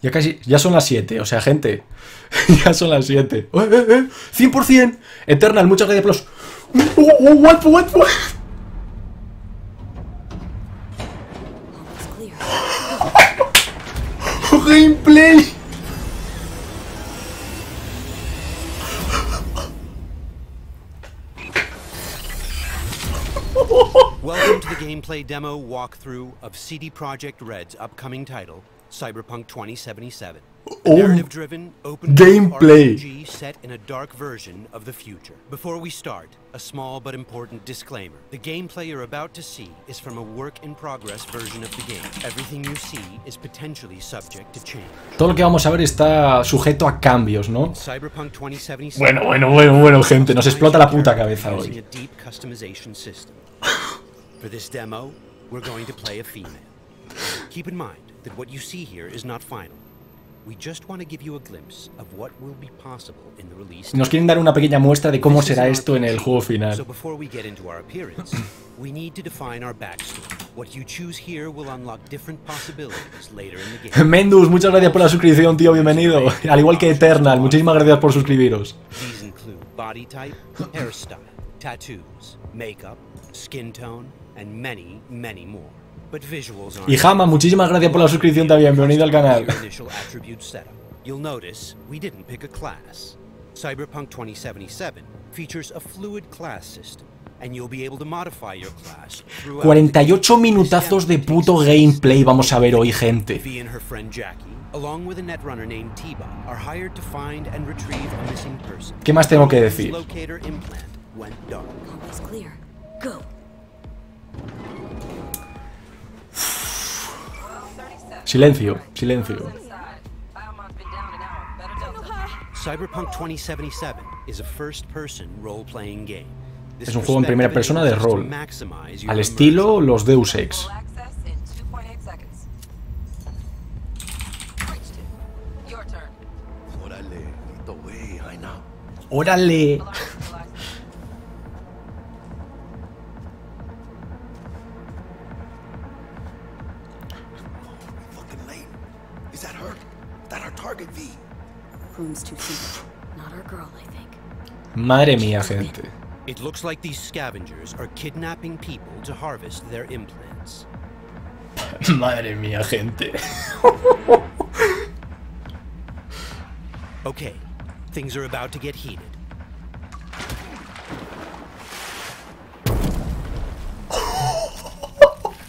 Ya casi, ya son las 7, o sea, gente. Ya son las 7. 100%. Eternal, muchas gracias por los... What? Gameplay. Welcome to the gameplay demo walkthrough of CD Projekt Red's upcoming title, Cyberpunk 2077. A narrative-driven, open-world RPG set in a dark version of the future. Before we start, a small but important disclaimer. The gameplay you're about to see is from a work-in-progress version of the game. Everything you see is potentially subject to change. Todo lo que vamos a ver está sujeto a cambios, ¿no? Cyberpunk 2077. Bueno, gente, nos explota la puta cabeza hoy. For this demo, we're going to play a female. Keep in mind that what you see here is not final. We just want to give you a glimpse of what will be possible in the release. Nos quieren dar una pequeña muestra de cómo será esto en el juego final. So before we get into our appearance, we need to define our backstory. What you choose here will unlock different possibilities later in the game. Mendus, muchas gracias por la suscripción, tío, bienvenido. Al igual que Eternal, muchísimas gracias por suscribiros. These include body type, hairstyle, tattoos, makeup, skin tone, and many, many more. But visuals aren't. Y Jama, muchísimas gracias por la suscripción también, bienvenido al canal. You'll notice we didn't pick a class. Cyberpunk 2077 features a fluid class system, and you'll be able to modify your class throughout. 48 minutazos de puto gameplay vamos a ver hoy, gente. V and her friend Jackie, along with a netrunner named T-Bot, are hired to find and retrieve a missing person. ¿Qué más tengo que decir? Locator implant went dark. Almost clear. Go. Silencio. Cyberpunk 2077 is a first-person role-playing game. Es un juego en primera persona de rol, al estilo los Deus Ex. ¡Órale! Madre mía, gente. It looks like these scavengers are kidnapping people to harvest their implants. Madre mía, gente. Okay, things are about to get heated.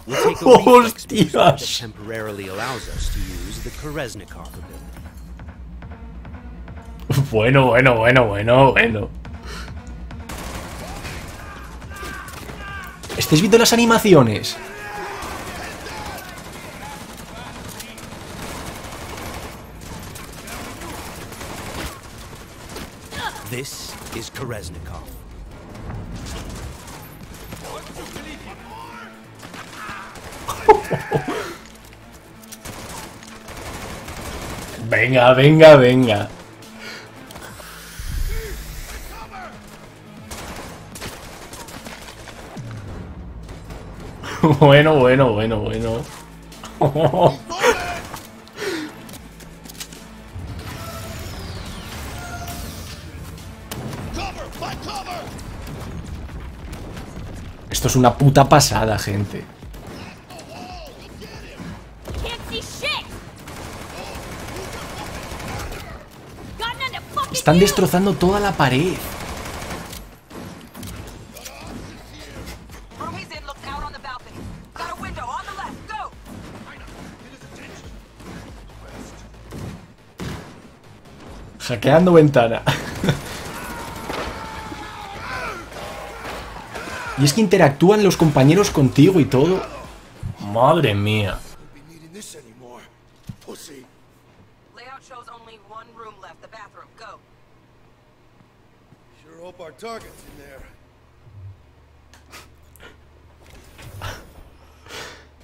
We'll take a reflex boost that temporarily allows us to use the Kolesnikov ability. Bueno. ¿Estáis viendo las animaciones? This is Kolesnikov. Venga. Bueno. Esto es una puta pasada, gente. Están destrozando toda la pared. Hackeando ventana. Y es que interactúan los compañeros contigo y todo. Madre mía.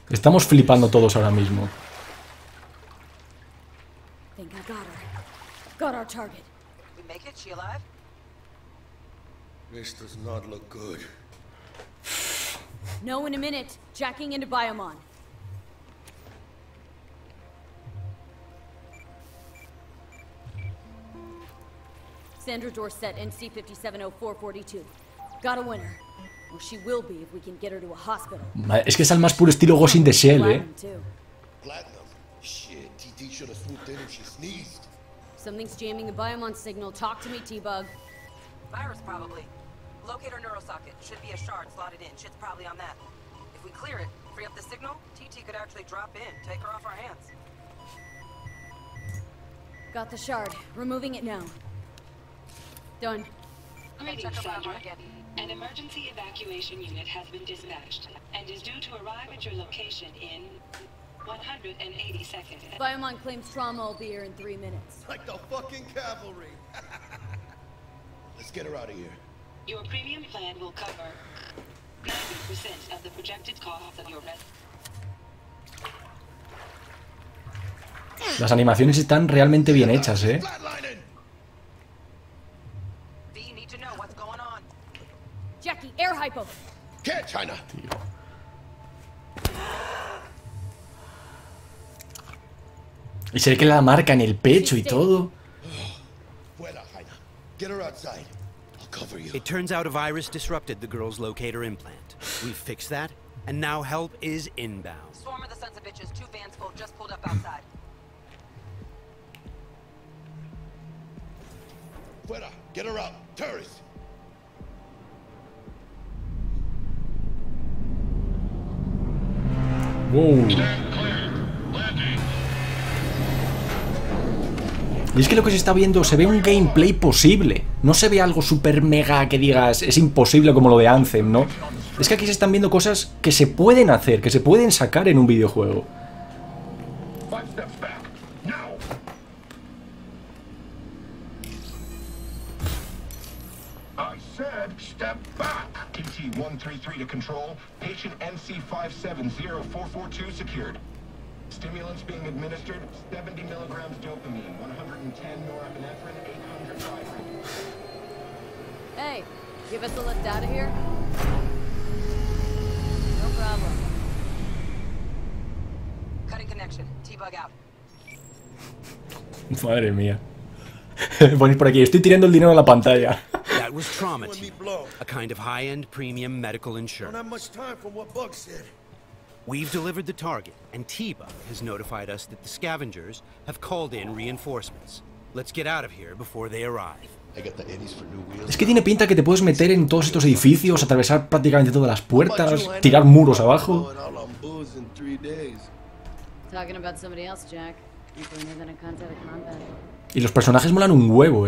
Estamos flipando todos ahora mismo. Got our target. We make it? She alive? This does not look good. No, in a minute. Jacking into Biomon. Sandra Dorset, NC 570442. Got a winner. Well, she will be if we can get her to a hospital. Es que es al más puro estilo Ghost in the Shell, Platinum? Shit, TT should have swooped in if she sneezed. Something's jamming the biomon signal. Talk to me, T-Bug. Virus, probably. Locate our neurosocket. Should be a shard slotted in. Shit's probably on that. If we clear it, free up the signal, TT could actually drop in, take her off our hands. Got the shard. Removing it now. Done. Greetings, Sandra. An emergency evacuation unit has been dispatched and is due to arrive at your location in 180 seconds. Biomon claims trauma will be here in 3 minutes. Like the fucking cavalry. Let's get her out of here. Your premium plan will cover 90% of the projected cost of your rest. Las animaciones están realmente bien hechas, Jackie, air hypo. Can't, China. Y se ve que la marca en el pecho y todo. Fuera, China. Get her outside. I'll cover you. It turns out a virus disrupted the girl's locator implant. We fixed that, and now help is inbound. Swarm of the sons of bitches, 2 vans full, just pulled up outside. Fuera. Get her out. Terrorists. Wow. Y es que lo que se está viendo, se ve un gameplay posible. No se ve algo super mega que digas, es imposible como lo de Anthem, ¿no? Es que aquí se están viendo cosas que se pueden hacer, que se pueden sacar en un videojuego. Step back. TT-133 to control. Patient NC570442 secured. Stimulants being administered, 70 milligrams dopamine, 110 norepinephrine, 800 fibrine. Hey, give us a lift out of here? No problem. Cutting connection. T-Bug out. Madre mía. Ponéis por aquí, estoy tirando el dinero a la pantalla. That was trauma team, a kind of high-end premium medical insurance. Don't have much time for what Bug said. We've delivered the target, and T-Bug has notified us that the scavengers have called in reinforcements. Let's get out of here before they arrive. I got the eddies for new wheels. Es que tiene pinta que te puedes meter en todos estos edificios, atravesar prácticamente todas las puertas, tirar muros abajo. Talking about somebody else, Jack. Y los personajes molan un huevo,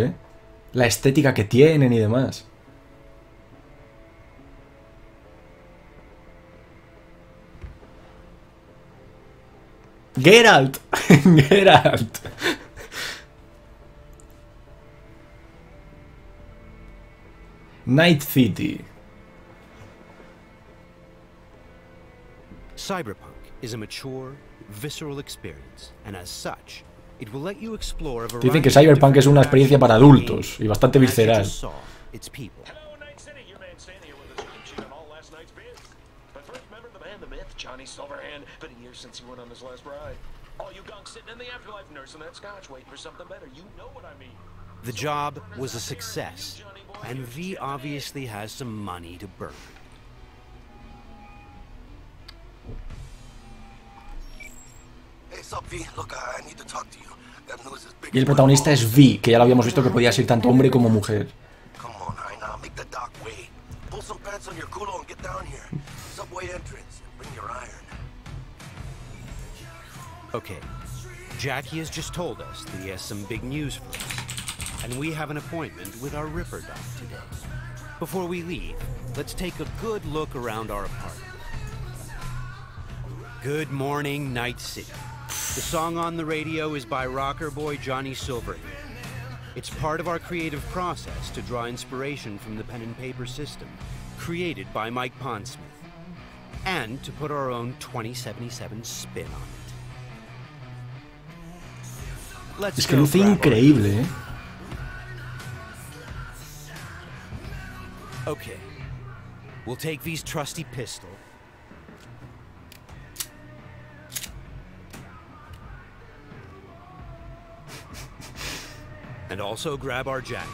la estética que tienen y demás. Geralt. Geralt. Night City. Cyberpunk is a mature, visceral experience, and as such, it will let you explore a variety Dicen que Cyberpunk es una experiencia para adultos y bastante visceral. Its people. Hello, Night City. Your man Sandy here with us. Cheating on all last night's bids. But first, remember the man, the myth, Johnny Silverhand. Been a year since he went on his last ride. All you gunks sitting in the afterlife nursing that scotch, waiting for something better. You know what I mean. The job was a success, and V obviously has some money to burn. Hey, sup, V? Look, I need to talk to you. That news is big. Y el protagonista es Vi, que ya lo habíamos visto que podía ser tanto hombre como mujer. Come on, Aina, make the dock wait. Pull some pants on your culo and get down here. Subway entrance. Bring your iron. Okay, Jackie has just told us that he has some big news for us, and we have an appointment with our Ripper Doc today. Before we leave, let's take a good look around our apartment. Good morning, Night City. The song on the radio is by rocker boy Johnny Silverhand. It's part of our creative process to draw inspiration from the pen and paper system created by Mike Pondsmith, and to put our own 2077 spin on it. Let's Es que luce increíble, Okay, we'll take V's trusty pistol. And also grab our jacket.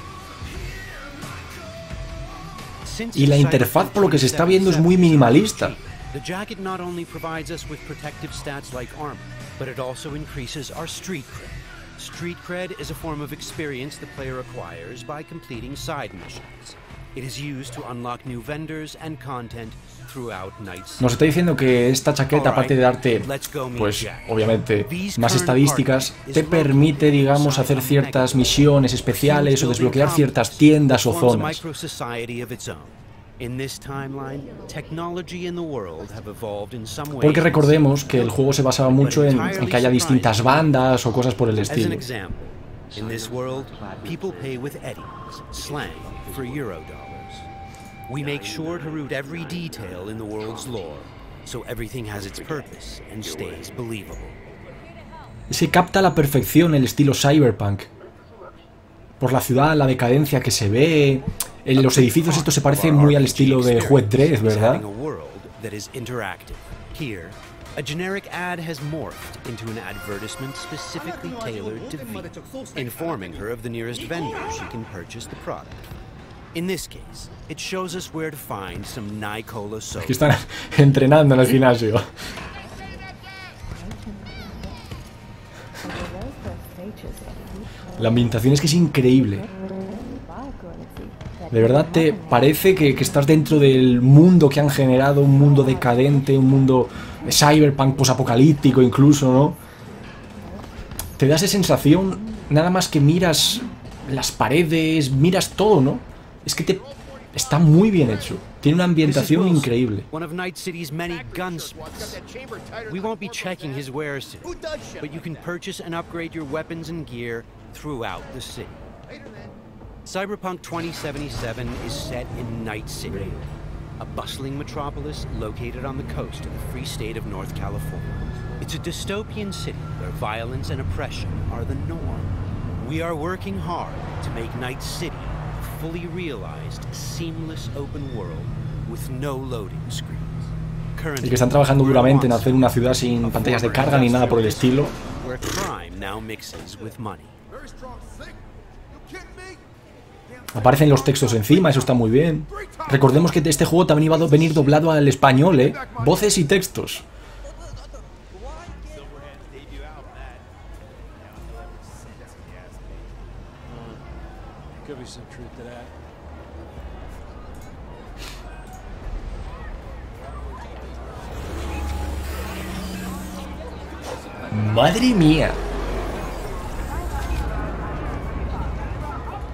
Y la interfaz, por lo que se está viendo, es muy minimalista. The jacket not only provides us with protective stats like armor, but it also increases our street cred. Street cred is a form of experience the player acquires by completing side missions. It is used to unlock new vendors and content throughout Night City. Nos está diciendo que esta chaqueta, aparte de darte, pues, obviamente, más estadísticas, te permite, digamos, hacer ciertas misiones especiales o desbloquear ciertas tiendas o zonas. Porque recordemos que el juego se basaba mucho en que haya distintas bandas o cosas por el estilo. In this world, people pay with eddies, slang for $. We make sure to root every detail in the world's lore, so everything has its purpose and stays believable. Es que capta a la perfección el estilo Cyberpunk. Por la ciudad, la decadencia que se ve. En los edificios esto se parece muy al estilo de Juez Dredd, ¿verdad? A generic ad has morphed into an advertisement specifically tailored to V, informing her of the nearest vendor she can purchase the product. In this case, it shows us where to find some Nicola soda. Aquí están entrenando en el gimnasio. La ambientación es que es increíble. De verdad te parece que estás dentro del mundo que han generado, un mundo decadente, un mundo de cyberpunk posapocalíptico incluso, ¿no? Te da esa sensación nada más que miras las paredes, miras todo, ¿no? Es que está muy bien hecho. Tiene una ambientación increíble. One of Night City's many gunsmiths. We won't be checking his wares today, but you can purchase and upgrade your weapons and gear throughout the city. Cyberpunk 2077 is set in Night City, a bustling metropolis located on the coast of the free state of North California. It's a dystopian city where violence and oppression are the norm. We are working hard to make Night City a fully realized, seamless open world with no loading screens. Y que están trabajando duramente en hacer una ciudad sin pantallas de carga ni nada por el estilo. Where crime now mixes with money. Aparecen los textos encima, eso está muy bien. Recordemos que este juego también iba a venir doblado al español, ¿eh? Voces y textos. ¡Madre mía!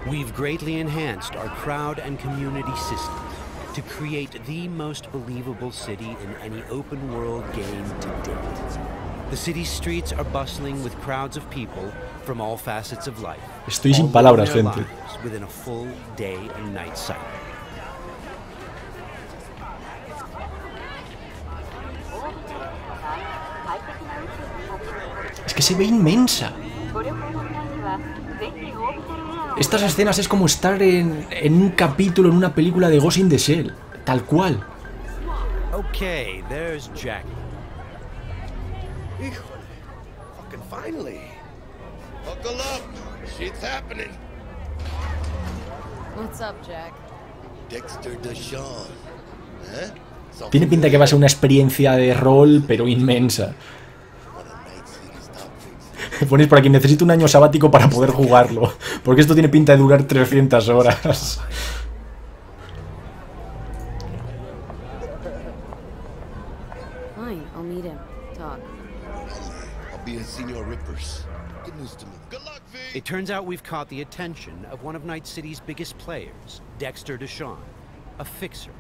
We've greatly enhanced our crowd and community systems to create the most believable city in any open-world game to date. The city's streets are bustling with crowds of people from all facets of life. Estoy sin palabras, gente. Within a full day and night cycle. Es que se ve inmensa. Estas escenas es como estar en un capítulo, en una película de Ghost in the Shell, tal cual. Okay, there's Jackie. Fucking finally. Buckle up. Shit's happening. What's up, Jack? Dexter Deshawn. ¿Eh? Tiene pinta que va a ser una experiencia de rol, pero inmensa. Ponéis por aquí, necesito un año sabático para poder jugarlo, porque esto tiene pinta de durar 300 horas. Fine, I'll meet him. Talk. I'll be at Senior Rippers. Good news to me. Good luck, V. It turns out we've caught the attention of one of Night City's biggest players, Dexter Deshawn, a fixer,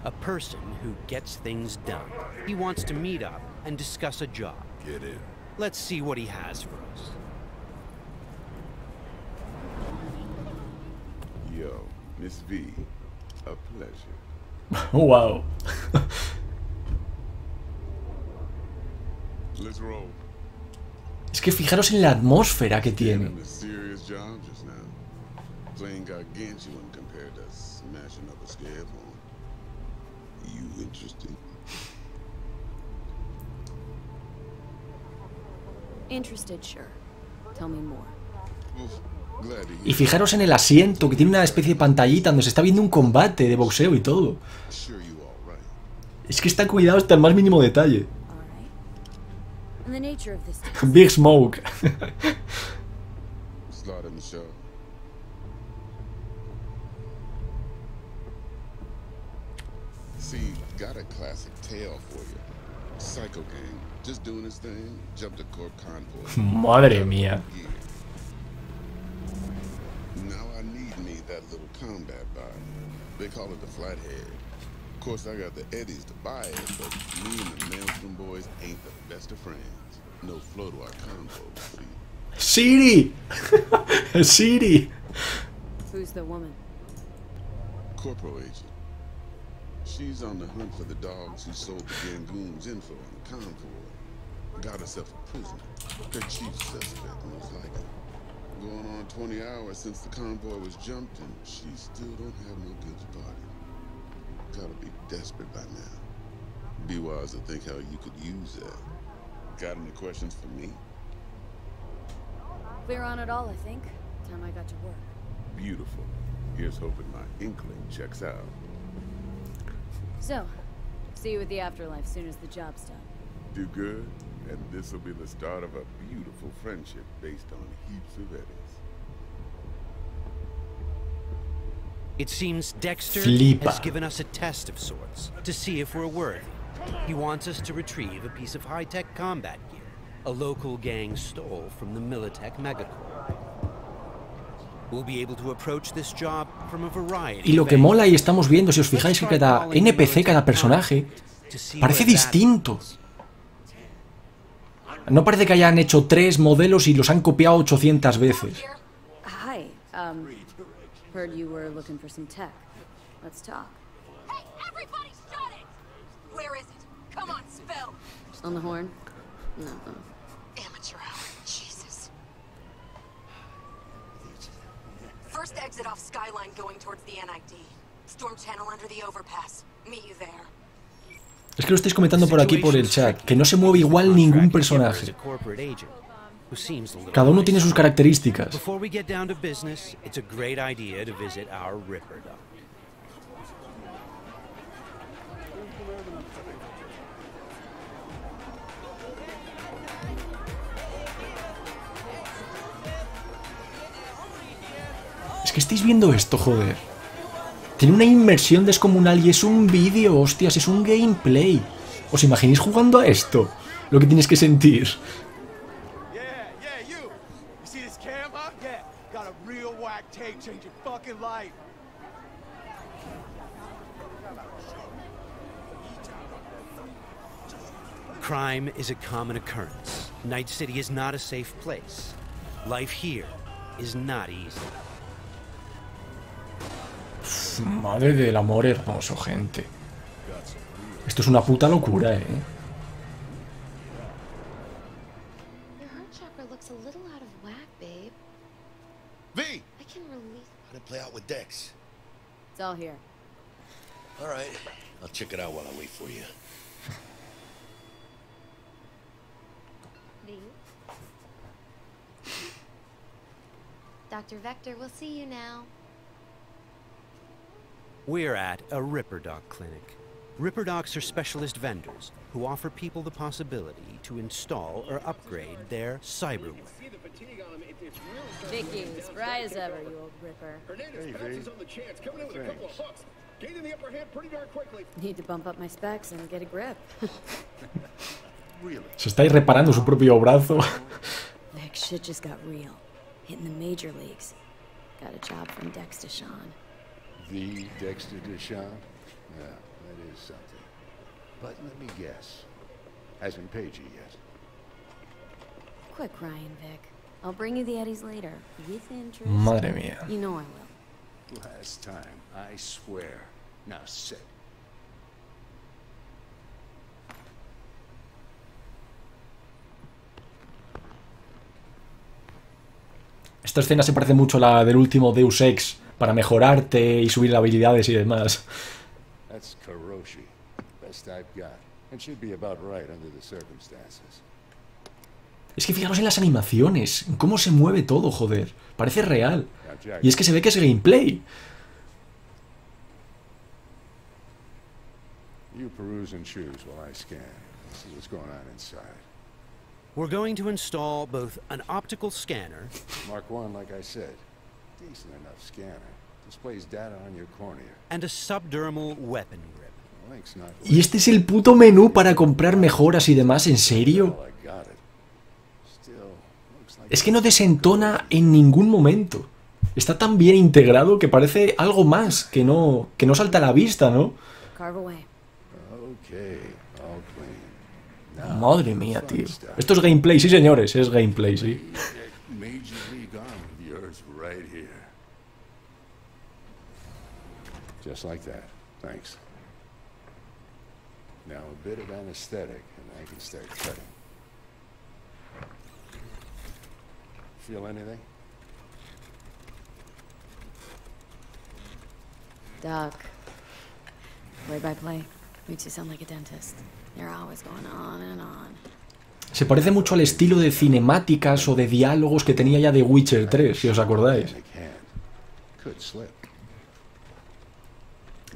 a person who gets things done. He wants to meet up and discuss a job. Get in. Let's see what he has for us. Yo, Miss V, a pleasure. Wow. Let's roll. Es que fijaros en la atmósfera que tiene. Serious job just now. Playing gargantuan compared to smashing up a scab on. You interested? Interested, sure. Tell me more. Y fijaros en el asiento, que tiene una especie de pantallita donde se está viendo un combate de boxeo y todo. Es que está cuidado hasta el más mínimo detalle. Big Smoke. See, got a classic tale for you. Psycho gang, just doing his thing, jumped a corp convoy. Madre mía. Now I need that little combat bot. They call it the Flathead. Of course, I got the Eddies to buy it, but me and the Maelstrom boys ain't the best of friends. No flow to our convo, see. Siri! Siri! Who's the woman? Corporal agent. She's on the hunt for the dogs who sold the Gangoon's info on the convoy. Got herself a prisoner. Her chief suspect, most likely. Going on 20 hours since the convoy was jumped, and she still don't have no guilty party. Gotta be desperate by now. Be wise to think how you could use that. Got any questions for me? Clear on it all, I think. Time I got to work. Beautiful. Here's hoping my inkling checks out. So, see you at the afterlife soon as the job's done. Do good, and this will be the start of a beautiful friendship based on heaps of eddies. It seems Dexter has given us a test of sorts to see if we're worthy. He wants us to retrieve a piece of high-tech combat gear a local gang stole from the Militech megacorp. We'll be able to approach this job from a variety. Y lo que mola y estamos viendo, si os fijáis, que cada NPC, cada personaje, parece distinto. No parece que hayan hecho 3 modelos y los han copiado 800 veces. Hi, heard you were looking for some tech. Let's talk. Hey, everybody shut it! Where is it? Come on, spill! On the horn? No. Amateur hour. Jesus. First exit off Skyline going towards the NID. Storm channel under the overpass. Meet you there. Es que lo estáis comentando por aquí por el chat, que no se mueve igual ningún personaje. Cada uno tiene sus características. Es que estáis viendo esto, joder. Tiene una inmersión descomunal y es un vídeo, hostias, es un gameplay. ¿Os imagináis jugando a esto? Lo que tienes que sentir. Crime is a common occurrence. Night City is not a safe place. Life here is not easy. Madre del amor hermoso, gente. Esto es una puta locura, ¿eh? V! How'd it play out with Dex? It's all here. All right. I'll check it out while I wait for you. Dr. Vector, we'll see you now. We're at a Ripper Doc clinic. Ripper Docs are specialist vendors who offer people the possibility to install or upgrade their cyberware. Vicky, spry as ever, you old Ripper. Need to bump up my specs and get a grip. Se está reparando su propio brazo. Vic, shit just got real. Hitting the major leagues. Got a job from Dex Deshawn. The Dexter Deshawn? Yeah, that is something. But let me guess. Hasn't paid you yet. Quit crying, Vic. I'll bring you the Eddies later. With interest. Madre mía. You know I will. Last time, I swear. Now sit. Esta escena se parece mucho a la del último Deus Ex, para mejorarte y subir habilidades y demás. That's Karoshi. Best I've got. And she'd be about right under the circumstances. Es que fijaros en las animaciones, en cómo se mueve todo, joder. Parece real. Y es que se ve que es gameplay. You peruse and choose while I scan. See what's going on inside. We're going to install both an optical scanner. Mark 1, like I said. Decent enough scanner. Displays data on your cornea. And a subdermal weapon grip. Link's not. Y este es el puto menú para comprar mejoras y demás, ¿en serio? I got it. Still looks like Es que no desentona en ningún momento. Está tan bien integrado que parece algo más, que no salta a la vista, ¿no? Carve away. okay, all clean. Madre mía, tío. Esto es gameplay, sí señores, es gameplay, sí. Major league arm of yours right here. Just like that. Thanks. Now a bit of anesthetic and I can start cutting. Feel anything? Doc. Play by play. Makes you sound like a dentist. You're always going on and on. Se parece mucho al estilo de cinemáticas o de diálogos que tenía ya de Witcher 3, si os acordáis.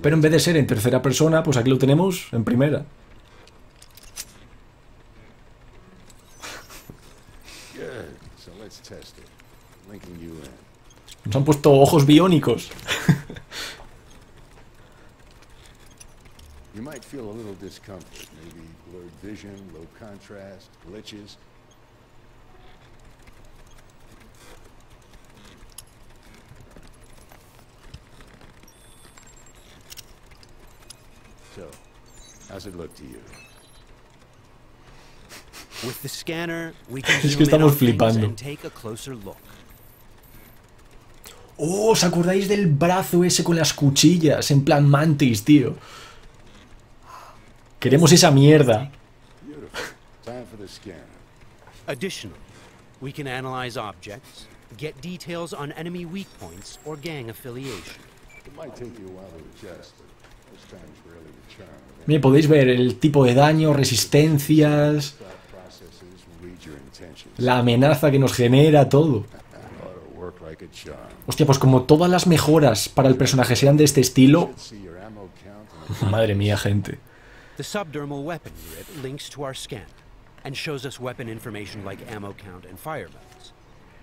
Pero en vez de ser en tercera persona, pues aquí lo tenemos en primera. Nos han puesto ojos biónicos. You might feel a little discomfort, maybe blurred vision, low contrast, glitches. So, how's it look to you? With the scanner, we can Es que zoom in estamos on things flipando. and take a closer look. Oh, ¿os acordáis del brazo ese con las cuchillas? En plan Mantis, tío. Queremos esa mierda. Time for the scanner. Additionally, we can analyze objects, get details on enemy weak points or gang affiliation. It might take you a while to adjust, but most times really the charm. Bien, podéis ver el tipo de daño, resistencias, la amenaza que nos genera, todo. Hostia, pues como todas las mejoras para el personaje sean de este estilo... Madre mía, gente. The subdermal weapon grip links to our scanner and shows us weapon information like ammo count and fire modes.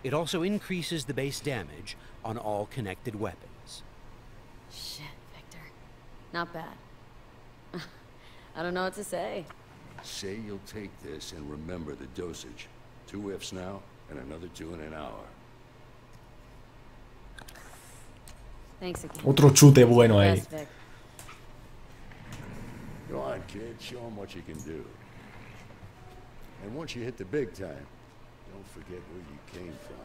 It also increases the base damage on all connected weapons. Shit, Victor. Not bad. I don't know what to say. Say you'll take this and remember the dosage. 2 whiffs now, and another 2 in an hour. Thanks again. Otro chute bueno ahí. Best, Vic. Go on, kid. Show them what you can do. And once you hit the big time, don't forget where you came from.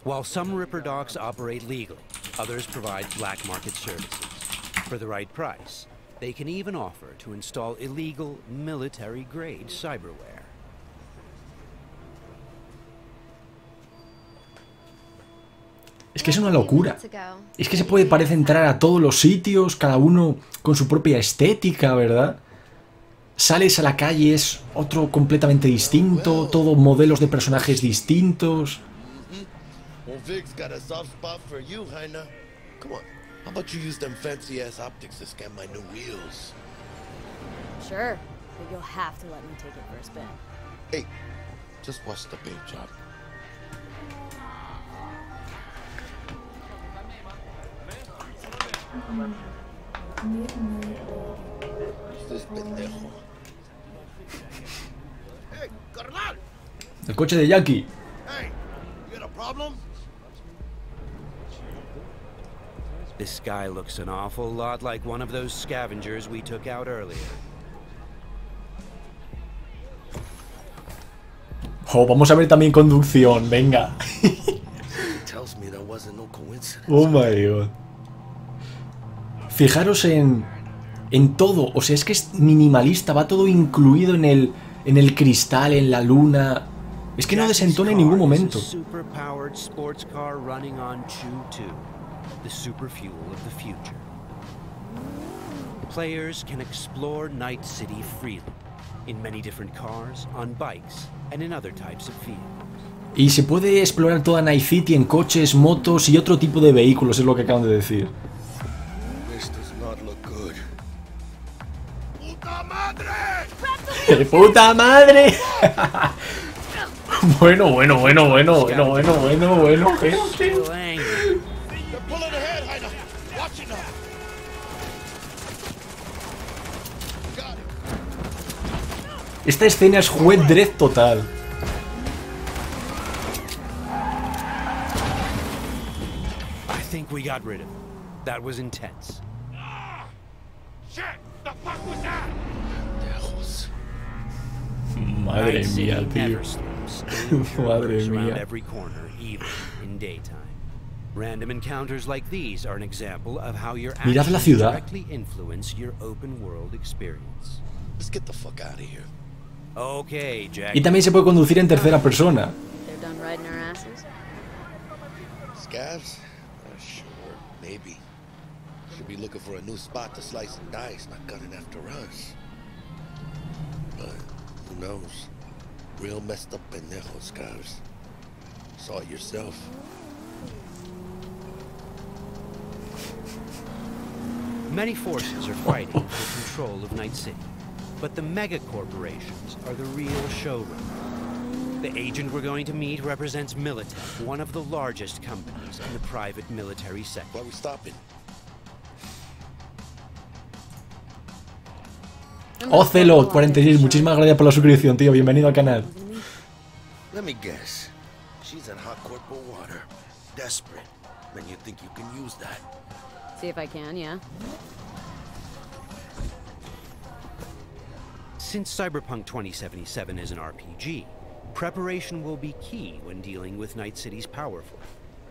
While some Ripper docs operate legally, others provide black market services. For the right price, they can even offer to install illegal military-grade cyberware. Es que es una locura. Es que se parece entrar a todos los sitios, cada uno con su propia estética, ¿verdad? Sales a la calle, es otro completamente distinto, todo modelos de personajes distintos. Well, Vic's got a soft spot for you, Heina. Come on, how about you use them fancy-ass optics to scan my new wheels? Sure, but you'll have to let me take it for a spin. Hey, just watch the paint job. Este pendejo. Hey, carnal! El coche de Jackie. Hey, you got a problem? This guy looks an awful lot like one of those scavengers we took out earlier. Oh, vamos a ver también conducción, venga. Tells me there wasn't no coincidence. Oh my god. Fijaros en todo, o sea, es que es minimalista, va todo incluido en el cristal, en la luna. Es que no desentona en ningún momento. Super-powered sports car running on Chew 2, the super fuel of the future. Players can explore Night City freely, in many different cars, on bikes, and in other types of vehicles. Y se puede explorar toda Night City en coches, motos y otro tipo de vehículos, es lo que acaban de decir. ¡Puta madre! Bueno, gente. Esta escena es juez Dredd total. I think we got rid of him. That was intense. Shit! The fuck was that? Madre mía, tío. Madre mía. Every corner, even in daytime. Random encounters like these are an example of how your Mirad la actions ciudad. directly influence your open world experience. Let's get the fuck out of here. Okay, Jack. Y también se puede conducir en tercera persona. They're done riding our asses. Scavs? Sure, maybe. Should be looking for a new spot to slice and dice, not gunning after us. But who knows? Real messed up pendejo, Scavs. Saw it yourself. Many forces are fighting for control of Night City, but the mega corporations are the real showrunners. The agent we're going to meet represents Militech, one of the largest companies in the private military sector. Why are we stopping? Ocelot 46, muchísimas gracias por la suscripción, tío. Bienvenido al canal. Let me guess. She's in hot corporal water. Desperate. Then you think you can use that? See if I can, yeah. Since Cyberpunk 2077 is an RPG, preparation will be key when dealing with Night City's powerful,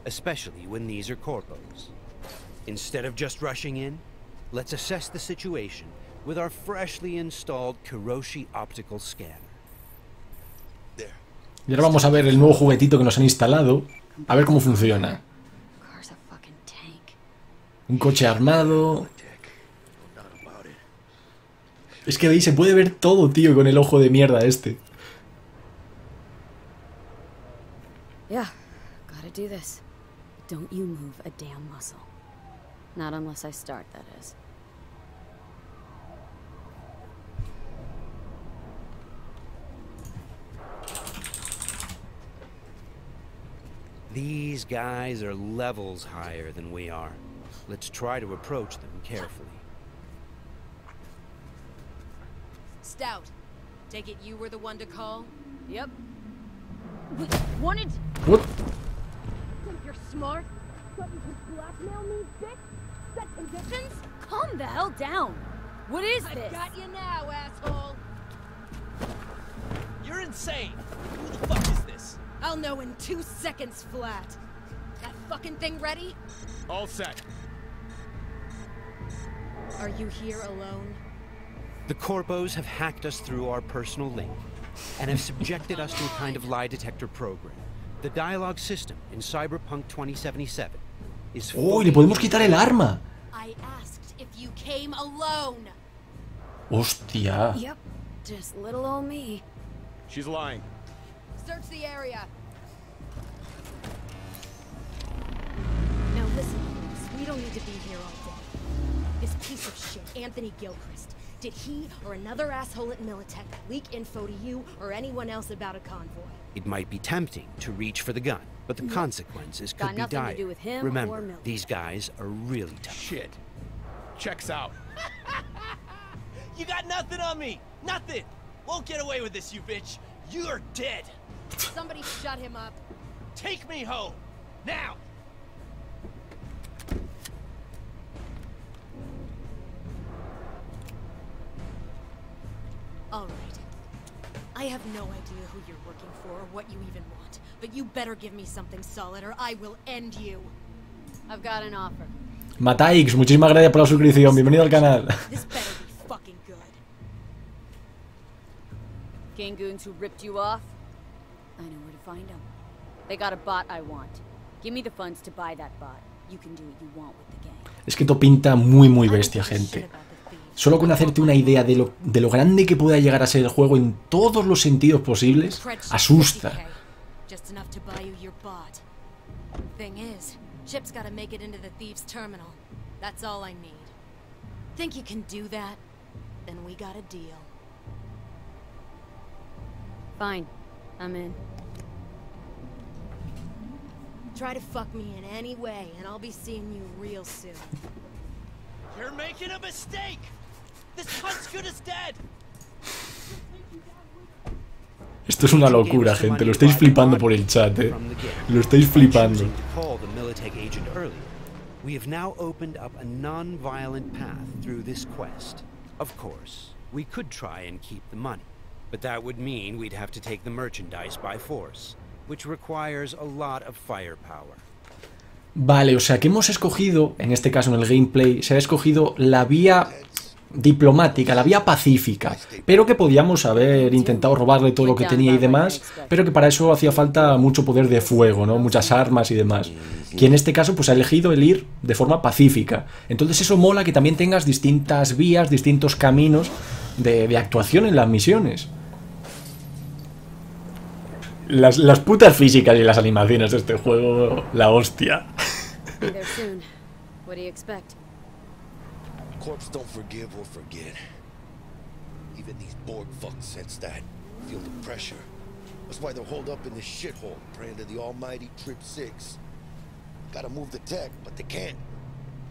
especially when these are corpos. Instead of just rushing in, let's assess the situation with our freshly installed Kiroshi optical scanner. Y ahora vamos a ver el nuevo juguetito que nos han instalado. A ver cómo funciona. Un coche armado. Es que veis, se puede ver todo, tío, con el ojo de mierda este. Yeah, gotta do this. Don't you move a damn muscle. Not unless I start, that is. These guys are levels higher than we are. Let's try to approach them carefully. Stout, take it you were the one to call? Yep. Wanted. What? Think you're smart? Thought you could blackmail me, bitch? Set conditions? Calm the hell down. What is this? I've got you now, asshole. You're insane. Who the fuck is this? I'll know in 2 seconds flat. That fucking thing ready? All set. Are you here alone? The corpos have hacked us through our personal link and have subjected us to a kind of lie detector program. The dialogue system in Cyberpunk 2077 is ¡Oh! Y le podemos quitar el arma. I asked if you came alone. Hostia. Yep, just little old me. She's lying. Search the area. Now listen, we don't need to be here all day. This piece of shit, Anthony Gilchrist. Did he or another asshole at Militech leak info to you or anyone else about a convoy? It might be tempting to reach for the gun, but the consequences could be dire. To do with him Remember, or Militech. these guys are really tough. Shit. Checks out. You got nothing on me. Nothing. Won't get away with this, you bitch. You're dead. Somebody shut him up. Take me home. Now. All right. I have no idea who you're working for or what you even want, but you better give me something solid or I will end you. I've got an offer. Mataix, muchísimas gracias por la suscripción. Bienvenido al canal. This better be fucking good. Gangoons who ripped you off? I know where to find them. They got a bot I want. Give me the funds to buy that bot. You can do what you want with the game. Es que esto pinta muy bestia, gente. Solo con hacerte una idea de lo grande que pueda llegar a ser el juego en todos los sentidos posibles, asusta. Just enough to buy you your bot. Thing is, Chip's gotta make it into the thieves' terminal. That's all I need. Think you can do that? Then we got a deal. Fine. I'm in. Try to fuck me in any way, and I'll be seeing you real soon. You're making a mistake! This cunt's good as dead! Esto es una locura, gente. Lo estáis flipando por el chat, Lo estáis flipando. We have now opened up a non-violent path through this quest. Of course, we could try and keep the money, but that would mean we'd have to take the merchandise by force, which requires a lot of firepower. Vale, o sea que hemos escogido, en este caso en el gameplay, se ha escogido la vía diplomática, la vía pacífica, pero que podíamos haber intentado robarle todo lo que tenía y demás, pero que para eso hacía falta mucho poder de fuego, ¿no? Muchas armas y demás. Que en este caso pues ha elegido el ir de forma pacífica. Entonces eso mola que también tengas distintas vías, distintos caminos de actuación en las misiones. Las putas físicas y las animaciones de este juego, la hostia. Corps don't forgive or forget. Even these Borg fucks sense that. Feel the pressure. That's why they're holed up in this shithole, praying to the almighty Trip 6. Gotta move the tech, but they can't.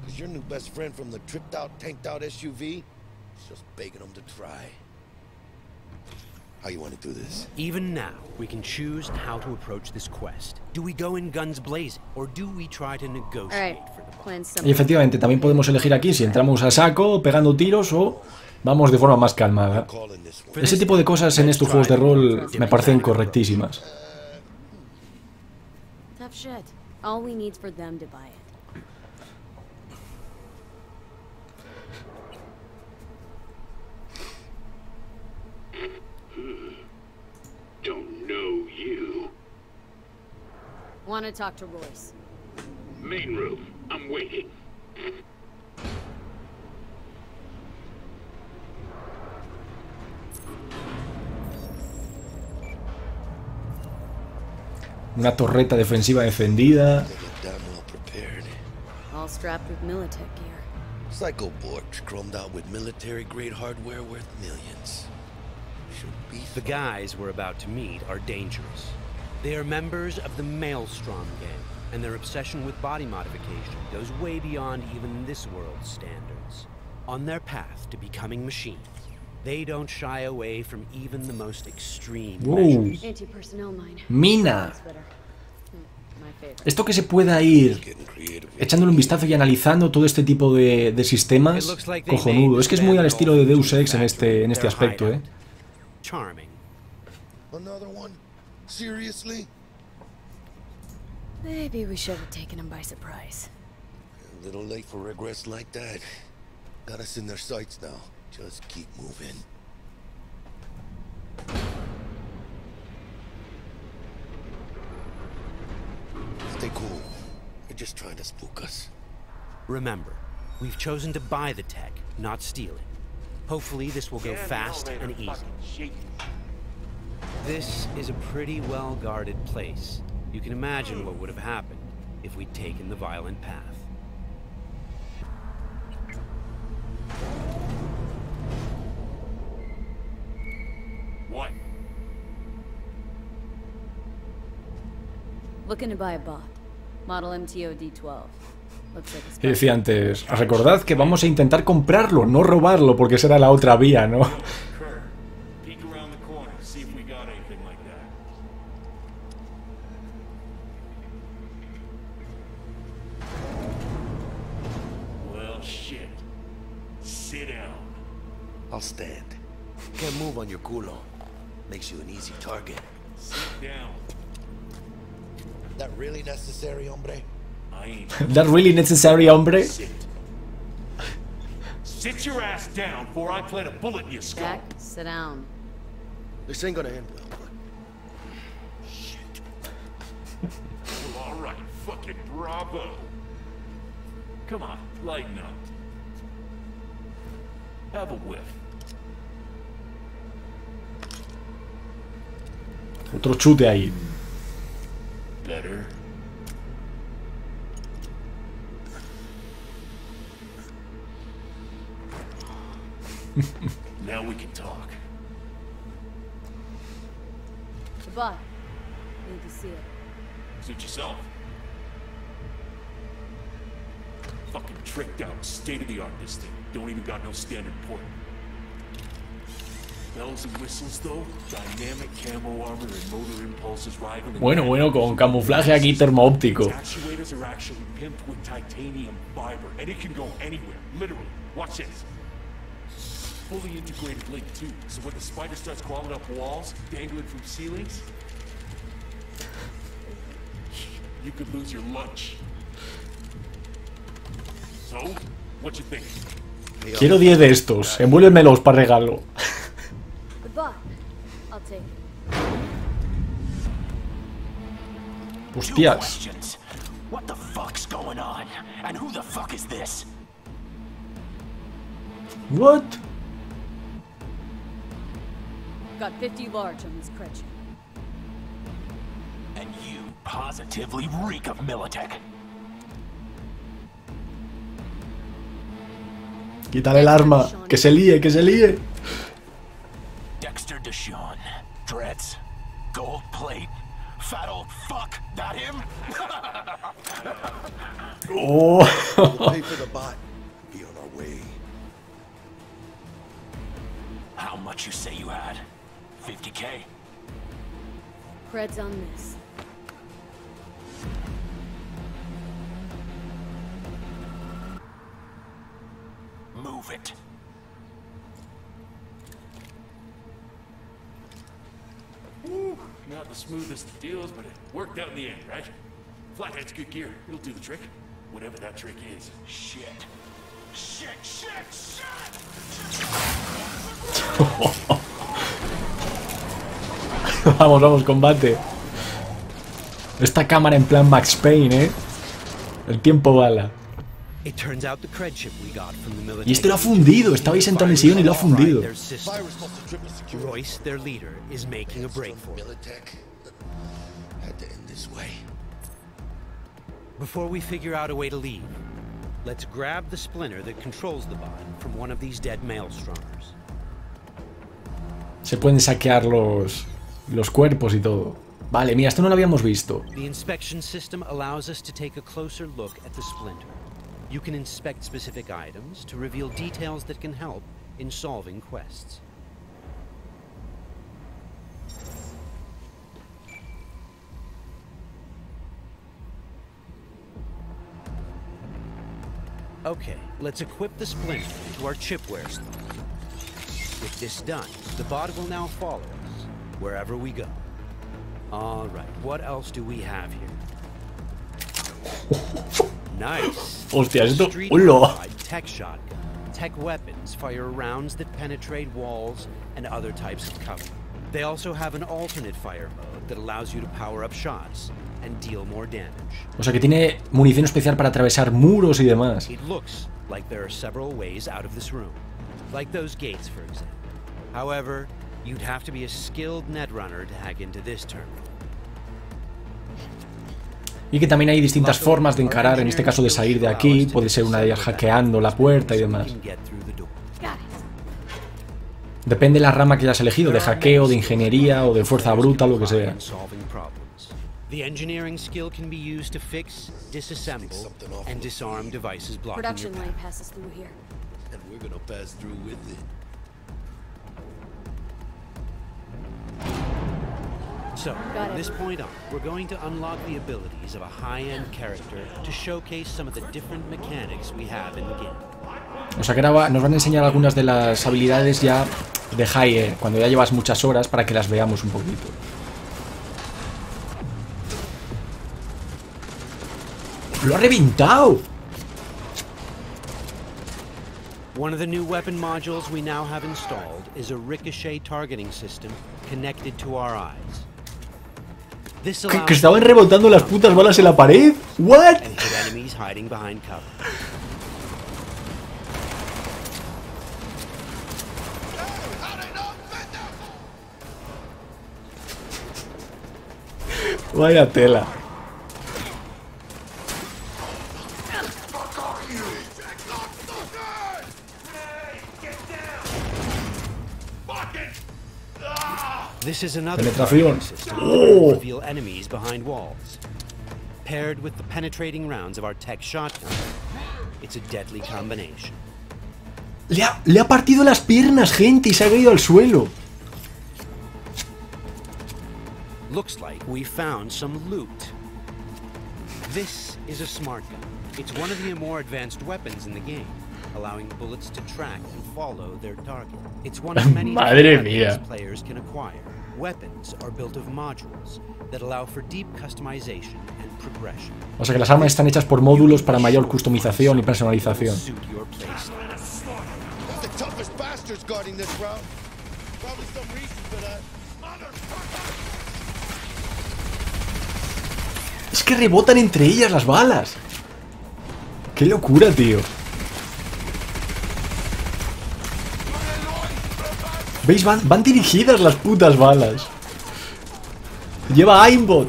Because your new best friend from the tripped out, tanked out SUV is just begging them to try. How you want to do this? Even now, we can choose how to approach this quest. Do we go in guns blazing, or do we try to negotiate for the plan? Y efectivamente, también podemos elegir aquí si entramos a saco, pegando tiros, o vamos de forma más calmada. Ese tipo de cosas en estos juegos de rol me parecen correctísimas. Tough shit. All we need's for them to buy it. Don't know you. Want to talk to Royce? Main room. I'm waiting. Una torreta defensiva defendida. All strapped with Militech gear. Psycho Borgs chromed out with military grade hardware worth millions. The guys we're about to meet are dangerous. They are members of the Maelstrom gang, and their obsession with body modification goes way beyond even this world's standards. On their path to becoming machines, they don't shy away from even the most extreme measures. Anti-personnel mine. Mina. Esto que se pueda ir echándole un vistazo y analizando todo este tipo de sistemas, cojonudo. Es que es muy al estilo de Deus Ex en este aspecto, Charming. Another one? Seriously? Maybe we should have taken him by surprise. A little late for regrets like that. Got us in their sights now. Just keep moving. Stay cool. They're just trying to spook us. Remember, we've chosen to buy the tech, not steal it. Hopefully this will go fast and easy. This is a pretty well-guarded place. You can imagine what would have happened if we'd taken the violent path. What? Looking to buy a bot. Model MTO D12. Y decía antes, recordad que vamos a intentar comprarlo, no robarlo, porque será la otra vía, ¿no? I'll stand. Can't move on your culo. Makes you an easy target. Sit down. That really necessary, hombre? That really necessary, hombre? Sit your ass down before I plant a bullet in your skull. Jack, sit down. This ain't gonna end well, but... Shit. Well, all right. Fucking bravo. Come on, lighten up. Have a whiff. Otro chute ahí. Better. Now we can talk. Goodbye. Need to see it. Suit yourself. Fucking tricked out, state-of-the-art this thing. Don't even got no standard port. Bells and whistles though, dynamic camo armor and motor impulses rivaling. Bueno, con camuflaje aquí termoóptico. Actuators are actually pimped with titanium fiber, and it can go anywhere, literally. Watch this. Fully integrated link too, so when the spider starts crawling up walls, dangling from ceilings, you could lose your lunch. So, what you think? Quiero 10 de estos. Envuélvemelos para regalo. Goodbye. I'll take it. Hostias. What the fuck's going on? And who the fuck is this? What? Got 50 large on this cred ship. And you positively reek of Militech. Quítale el arma. Que se líe, que se líe. Dexter Deshawn. Dreads. Gold plate. Fat old fuck. That him? Oh. We'll pay for the bot. Be on our way. How much you say you had? 50K? Cred's on this. Move it. Not the smoothest of deals, but it worked out in the end, right? Flathead's good gear. It'll do the trick. Whatever that trick is. Shit. Shit, shit, shit! Vamos, combate. Esta cámara en plan Max Payne, El tiempo bala. Y este lo ha fundido. Estabais sentado en el sillón y lo ha fundido. Royce, their leader, is making a break for it. Had to end this way. Before we figure out a way to leave, let's grab the splinter that controls the bot from one of these dead maelstromers. Se pueden saquear los cuerpos y todo. Vale, mira, esto no lo habíamos visto. The inspection system allows us to take a closer look at the splinter. You can inspect specific items to reveal details that can help in solving quests. Okay, let's equip the splinter into our chipware slot. With this done, the bot will now follow us wherever we go. All right, what else do we have here? Nice. Hostia, esto. Street ¡Hola! tech shotgun. Tech weapons fire rounds that penetrate walls and other types of cover. They also have an alternate fire mode that allows you to power up shots and deal more damage. O sea que tiene munición especial para atravesar muros y demás. It looks like there are several ways out of this room, like those gates, for example. However, you'd have to be a skilled netrunner to hack into this terminal. Y que también hay distintas formas de encarar, en este caso de salir de aquí, puede ser una de ellas hackeando la puerta y demás. Depende de la rama que hayas elegido, de hackeo, de ingeniería o de fuerza bruta, lo que sea. The engineering skill can be used to fix, disassemble, and disarm devices blocking your Production line passes through here. And we're gonna pass through with it. So, from this point on, we're going to unlock the abilities of a high-end character to showcase some of the different mechanics we have in the game. O sea que ahora nos van a enseñar algunas de las habilidades ya de high, cuando ya llevas muchas horas, para que las veamos un poquito. ¡Lo ha reventado! One of the new weapon modules we now have installed is a ricochet targeting system connected to our eyes. ¿Que estaban rebotando las putas balas en la pared? ¿What? And hit enemies hiding behind cover. Vaya tela. This is another Penetración. system Oh. to reveal enemies behind walls. Paired with the penetrating rounds of our tech shotgun, it's a deadly combination. Le ha partido las piernas, gente, y se ha caído al suelo. Looks like we found some loot. This is a smart gun. It's one of the more advanced weapons in the game, allowing bullets to track and follow their target. It's one of many Madre weapons mía. players can acquire. Weapons are built of modules that allow for deep customization and progression. O sea que las armas están hechas por módulos para mayor customización y personalización. Suit your playstyle. The toughest bastards guarding this route. Probably some reason for that. Es que rebotan entre ellas las balas. ¡Qué locura, tío! ¿Veis? Van dirigidas las putas balas. Lleva aimbot.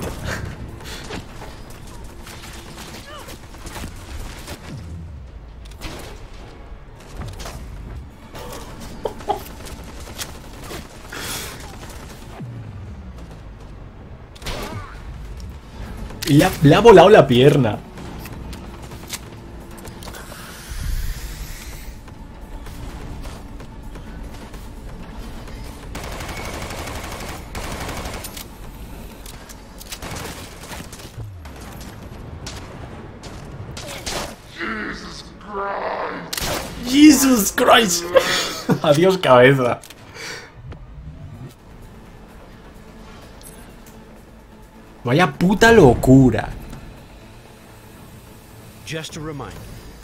Y le ha volado la pierna. Jesus Christ. Adiós, cabeza. Vaya puta locura. Just a reminder,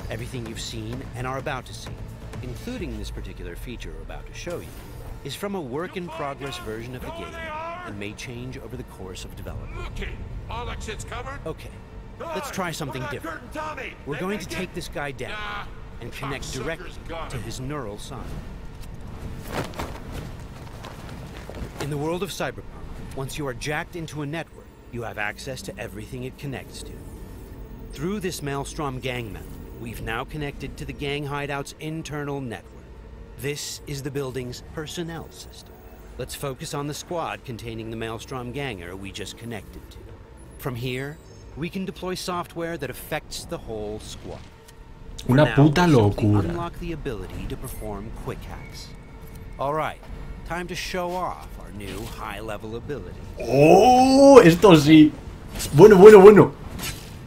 everything you've seen and are about to see, including this particular feature we're about to show you, is from a work-in-progress version of the game and may change over the course of development. Okay, all that shit's covered. Okay, let's try something different. We're going to take this guy down and connect directly to his neural sign. In the world of Cyberpunk, once you are jacked into a network, you have access to everything it connects to. Through this Maelstrom gang map, we've now connected to the gang hideout's internal network. This is the building's personnel system. Let's focus on the squad containing the Maelstrom ganger we just connected to. From here, we can deploy software that affects the whole squad. Una puta locura. Unlock the ability to perform quick hacks. All right, time to show off our new high-level ability. ¡Oh! Esto sí. Bueno, bueno, bueno.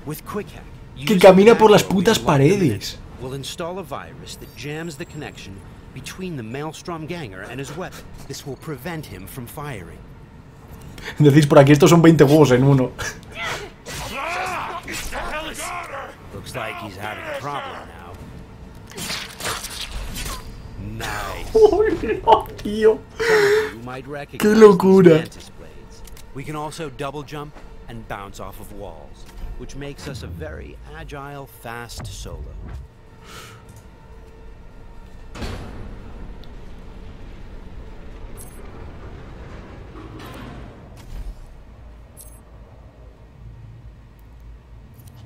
With quick hack, Que camina por las putas paredes. we'll install a virus that jams the connection between the Maelstrom ganger and his weapon. This will prevent him from firing. Decís por aquí, estos son 20 huevos en uno. Looks like he's having a problem now. Nice. ¡Oh, no, tío! You might recognize ¡Qué locura! these mantis blades. We can also double jump and bounce off of walls, which makes us a very agile, fast solo.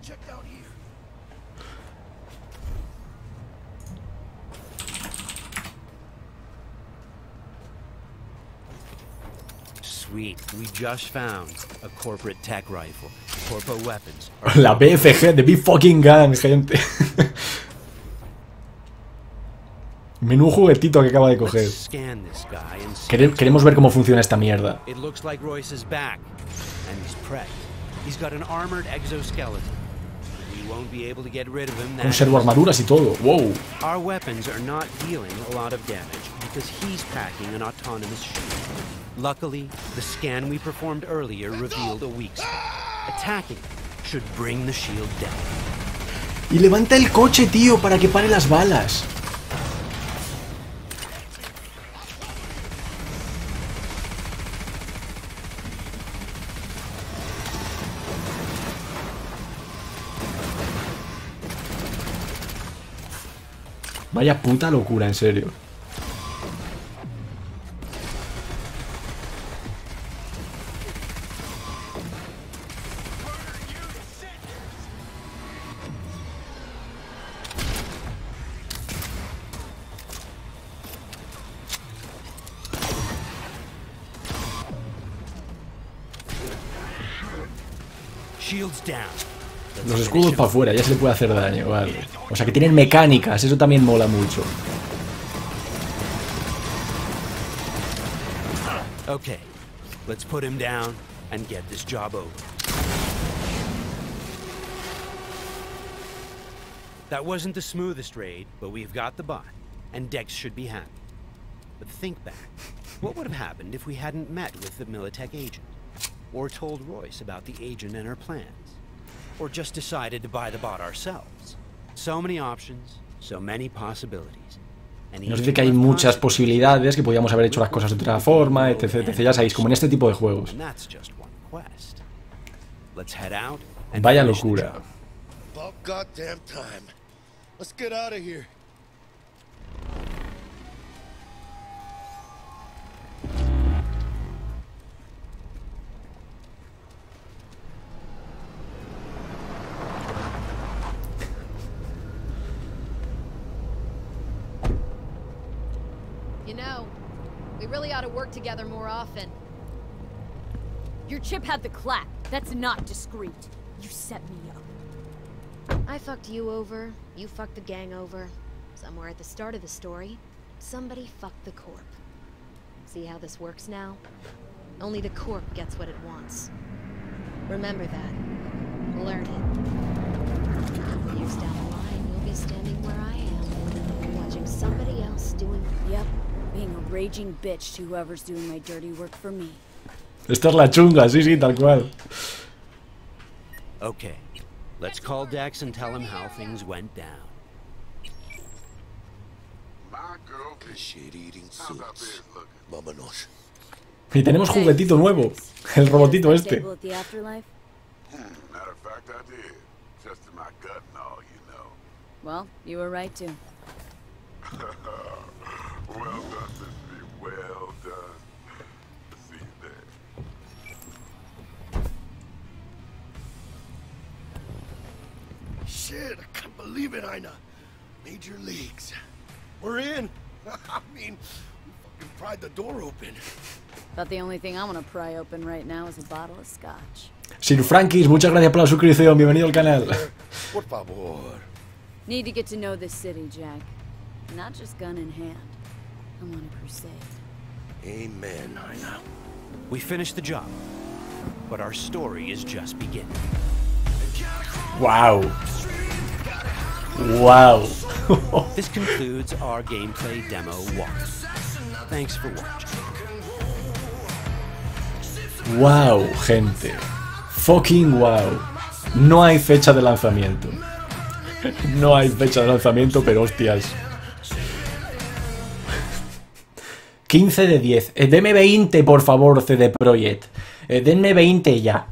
Checked out here. Sweet, we just found a corporate tech rifle. Corpo weapons. La BFG, the Big Fucking Gun, gente. Menú juguetito que acaba de coger. Scan this guy and see. Queremos ver cómo funciona esta mierda. It looks like Royce is back, and he's prepped. He's got an armored exoskeleton. We won't be able to get rid of him. Conservo armaduras y todo. Wow. Our weapons are not dealing a lot of damage because he's packing an autonomous shield. Luckily, the scan we performed earlier revealed a weak spot. Attacking him should bring the shield down. Y levanta el coche, tío, para que pare las balas. Vaya puta locura, en serio. Los escudos para afuera, ya se le puede hacer daño, vale. O sea que tienen mecánicas, eso también mola mucho. Okay, let's put him down and get this job over. That wasn't the smoothest raid, but we've got the bot, and Dex should be happy. But think back. What would have happened if we hadn't met with the Militech agent? Or told Royce about the agent and her plans? Or just decided to buy the bot ourselves? So many options, so many possibilities. Nos dice que hay muchas posibilidades, que podíamos haber hecho las cosas de otra forma, etc, etc. Ya sabéis, como en este tipo de juegos. Vaya locura. You know, we really ought to work together more often. Your chip had the clap. That's not discreet. You set me up. I fucked you over, you fucked the gang over. Somewhere at the start of the story, somebody fucked the Corp. See how this works now? Only the Corp gets what it wants. Remember that. Learn it. Years down the line, you'll be standing where I am, watching somebody else doing... Yep. Being a raging bitch to whoever's doing my dirty work for me. Esta es la chunga, sí, sí, tal cual. Okay, let's call Dex and tell him how things went down. Y tenemos juguetito nuevo, el robotito este. Matter of fact, I did. Tested my gut and all, you know. Well, you were right too. Well done, Missy. Well done. See you there. Shit, I can't believe it, Ina. Major leagues. We're in. I mean, we fucking pried the door open. But the only thing I want to pry open right now is a bottle of scotch. Sir Frankis, muchas gracias por la suscripción. Bienvenido al canal. Por favor. Need to get to know this city, Jack. Not just gun in hand. I'm on a crusade. Amen, Ina. We finished the job, but our story is just beginning. Wow. Wow. This concludes our gameplay demo walkthrough. Thanks for watching. Wow, gente. Fucking wow. No hay fecha de lanzamiento. No hay fecha de lanzamiento, pero hostias. 15 de 10. Deme 20, por favor, CD Projekt. Denme 20 ya.